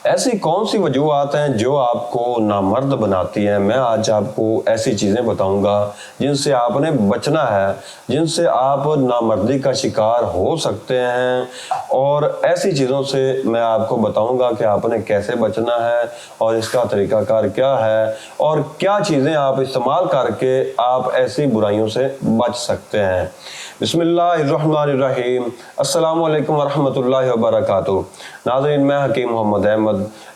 ایسی کون سی وجوہات ہیں جو آپ کو نامرد بناتی ہیں؟ میں آج آپ کو ایسی چیزیں بتاؤں گا جن سے آپ نے بچنا ہے، جن سے آپ نامردی کا شکار ہو سکتے ہیں، اور ایسی چیزوں سے میں آپ کو بتاؤں گا کہ آپ نے کیسے بچنا ہے اور اس کا طریقہ کار کیا ہے، اور کیا چیزیں آپ استعمال کر کے آپ ایسی برائیوں سے بچ سکتے ہیں۔ بسم اللہ الرحمن الرحیم۔ السلام علیکم ورحمۃ اللہ وبرکاتہ۔ ناظرین، میں حکیم محمد احمد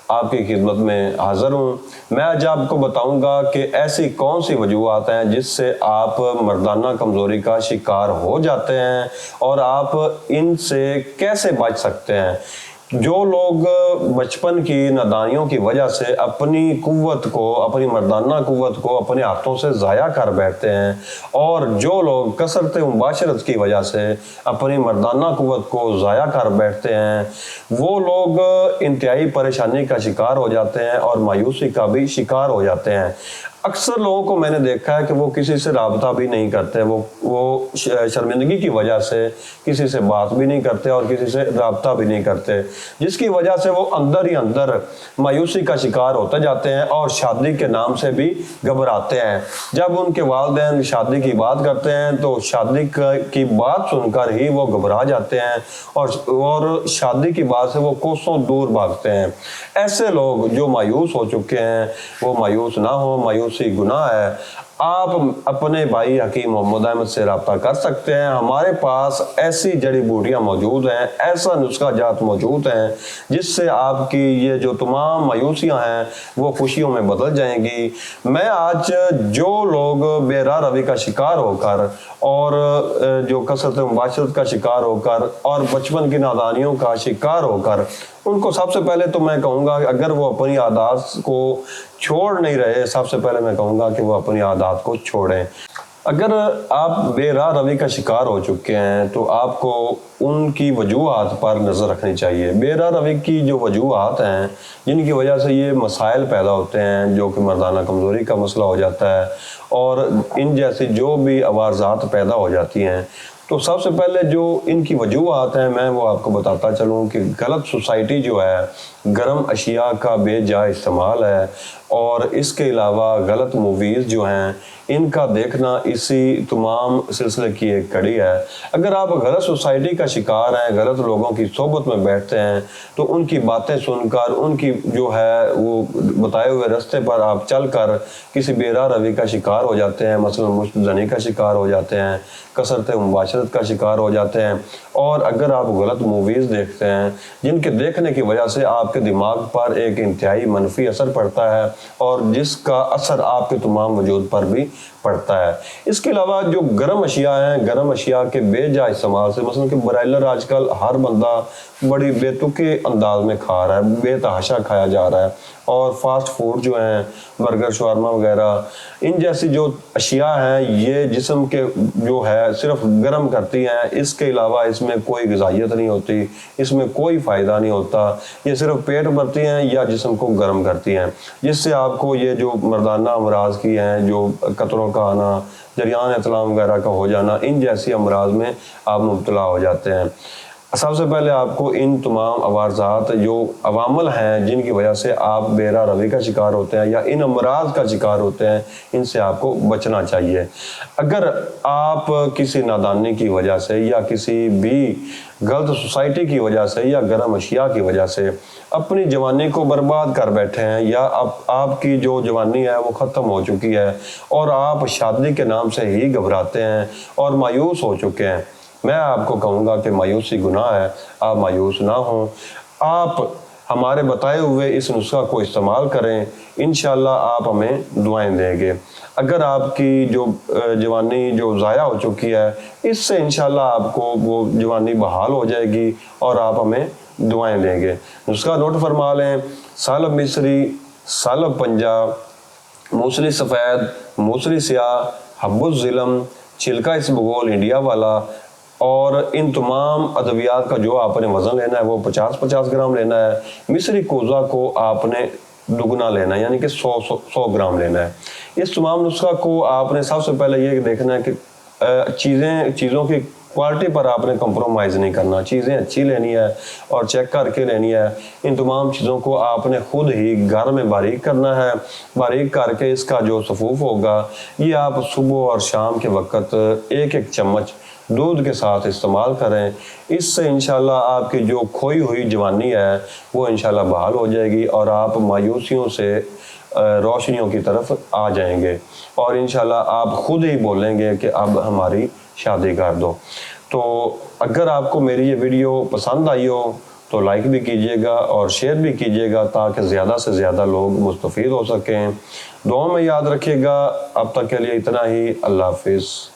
آپ کی خدمت میں حاضر ہوں۔ میں آج آپ کو بتاؤں گا کہ ایسی کون سی وجوہات ہیں جس سے آپ مردانہ کمزوری کا شکار ہو جاتے ہیں اور آپ ان سے کیسے بچ سکتے ہیں۔ جو لوگ بچپن کی نادانیوں کی وجہ سے اپنی قوت کو، اپنی مردانہ قوت کو اپنے ہاتھوں سے ضائع کر بیٹھتے ہیں، اور جو لوگ کثرت مباشرت کی وجہ سے اپنی مردانہ قوت کو ضائع کر بیٹھتے ہیں، وہ لوگ انتہائی پریشانی کا شکار ہو جاتے ہیں اور مایوسی کا بھی شکار ہو جاتے ہیں۔ اکثر لوگوں کو میں نے دیکھا ہے کہ وہ کسی سے رابطہ بھی نہیں کرتے، وہ شرمندگی کی وجہ سے کسی سے بات بھی نہیں کرتے اور کسی سے رابطہ بھی نہیں کرتے، جس کی وجہ سے وہ اندر ہی اندر مایوسی کا شکار ہوتے جاتے ہیں اور شادی کے نام سے بھی گھبراتے ہیں۔ جب ان کے والدین شادی کی بات کرتے ہیں تو شادی کی بات سن کر ہی وہ گھبرا جاتے ہیں اور شادی کی بات سے وہ کوسوں دور بھاگتے ہیں۔ ایسے لوگ جو مایوس ہو چکے ہیں وہ مایوس نہ ہو، مایوسی گناہ ہے۔ آپ اپنے بھائی حکیم محمد احمد سے رابطہ کر سکتے ہیں۔ ہمارے پاس ایسی جڑی بوٹیاں موجود ہیں، ایسا نسخہ جات موجود ہیں جس سے آپ کی یہ جو تمام مایوسیاں ہیں وہ خوشیوں میں بدل جائیں گی۔ میں آج جو لوگ بے راہ روی کا شکار ہو کر اور جو کثرت مباشرت کا شکار ہو کر اور بچپن کی نادانیوں کا شکار ہو کر، ان کو سب سے پہلے تو میں کہوں گا کہ اگر وہ اپنی عادات کو چھوڑ نہیں رہے، سب سے پہلے میں کہوں گا کہ وہ اپنی عادات کو چھوڑیں۔ اگر آپ بے راہ روی کا شکار ہو چکے ہیں تو آپ کو ان کی وجوہات پر نظر رکھنی چاہیے۔ بے راہ روی کی جو وجوہات ہیں جن کی وجہ سے یہ مسائل پیدا ہوتے ہیں، جو کہ مردانہ کمزوری کا مسئلہ ہو جاتا ہے اور ان جیسی جو بھی عوارضات پیدا ہو جاتی ہیں، تو سب سے پہلے جو ان کی وجوہات ہیں میں وہ آپ کو بتاتا چلوں کہ غلط سوسائٹی جو ہے، گرم اشیاء کا بے جا استعمال ہے، اور اس کے علاوہ غلط موویز جو ہیں ان کا دیکھنا اسی تمام سلسلے کی ایک کڑی ہے۔ اگر آپ غلط سوسائٹی کا شکار ہیں، غلط لوگوں کی صحبت میں بیٹھتے ہیں، تو ان کی باتیں سن کر، ان کی جو ہے وہ بتائے ہوئے راستے پر آپ چل کر کسی بے راہ روی کا شکار ہو جاتے ہیں، مثلا مشت زنی کا شکار ہو جاتے ہیں، کثرت مباشرت کا شکار ہو جاتے ہیں۔ اور اگر آپ غلط موویز دیکھتے ہیں جن کے دیکھنے کی وجہ سے آپ کے دماغ پر ایک انتہائی منفی اثر پڑتا ہے اور جس کا اثر آپ کے تمام وجود پر بھی پڑتا ہے۔ اس کے علاوہ جو گرم اشیاء ہیں، گرم اشیاء کے بے جا استعمال سے، مثلا کہ برائلر آج کل ہر بندہ بڑی بے تکے انداز میں کھا رہا ہے، بے تحاشا کھایا جا رہا ہے، اور فاسٹ فوڈ جو ہیں، برگر شاورما وغیرہ، ان جیسی جو اشیاء ہیں یہ جسم کے جو ہے صرف گرم کرتی ہیں، اس کے علاوہ اس میں کوئی غذائیت نہیں ہوتی، اس میں کوئی فائدہ نہیں ہوتا، یہ صرف پیٹ بھرتی ہیں یا جسم کو گرم کرتی ہیں، جس سے آپ کو یہ جو مردانہ امراض کی ہیں، جو قطروں کا آنا، جریان اطلام وغیرہ کا ہو جانا، ان جیسی امراض میں آپ مبتلا ہو جاتے ہیں۔ سب سے پہلے آپ کو ان تمام عوارضات جو عوامل ہیں جن کی وجہ سے آپ بے راہ روی کا شکار ہوتے ہیں یا ان امراض کا شکار ہوتے ہیں، ان سے آپ کو بچنا چاہیے۔ اگر آپ کسی نادانی کی وجہ سے یا کسی بھی غلط سوسائٹی کی وجہ سے یا گرم اشیاء کی وجہ سے اپنی جوانی کو برباد کر بیٹھے ہیں، یا آپ کی جو جوانی ہے وہ ختم ہو چکی ہے اور آپ شادی کے نام سے ہی گھبراتے ہیں اور مایوس ہو چکے ہیں، میں آپ کو کہوں گا کہ مایوسی گناہ ہے۔ آپ مایوس نہ ہوں، آپ ہمارے بتائے ہوئے اس نسخہ کو استعمال کریں، انشاءاللہ آپ ہمیں دعائیں دیں گے۔ اگر آپ کی جو جوانی جو ضائع ہو چکی ہے، اس سے انشاءاللہ آپ کو وہ جوانی بحال ہو جائے گی اور آپ ہمیں دعائیں دیں گے۔ نسخہ نوٹ فرما لیں: سالب مصری، سالب پنجہ، موسلی سفید، موسلی سیاہ، حب الظلم، چھلکا اسبگول انڈیا والا، اور ان تمام ادویات کا جو آپ نے وزن لینا ہے وہ 50-50 گرام لینا ہے۔ مصری کوزہ کو آپ نے دگنا لینا ہے، یعنی کہ 100 گرام لینا ہے۔ اس تمام نسخہ کو آپ نے سب سے پہلے یہ دیکھنا ہے کہ چیزوں کی کوالٹی پر آپ نے کمپرومائز نہیں کرنا، چیزیں اچھی لینی ہے اور چیک کر کے لینی ہے۔ ان تمام چیزوں کو آپ نے خود ہی گھر میں باریک کرنا ہے، باریک کر کے اس کا جو صفوف ہوگا یہ آپ صبح اور شام کے وقت ایک ایک چمچ دودھ کے ساتھ استعمال کریں۔ اس سے انشاءاللہ آپ کی جو کھوئی ہوئی جوانی ہے وہ انشاءاللہ بحال ہو جائے گی اور آپ مایوسیوں سے روشنیوں کی طرف آ جائیں گے، اور انشاءاللہ آپ خود ہی بولیں گے کہ اب ہماری شادی کر دو۔ تو اگر آپ کو میری یہ ویڈیو پسند آئی ہو تو لائک بھی کیجیے گا اور شیئر بھی کیجیے گا تاکہ زیادہ سے زیادہ لوگ مستفید ہو سکیں۔ دعاؤں میں یاد رکھیے گا۔ اب تک کے لیے اتنا ہی، اللہ حافظ۔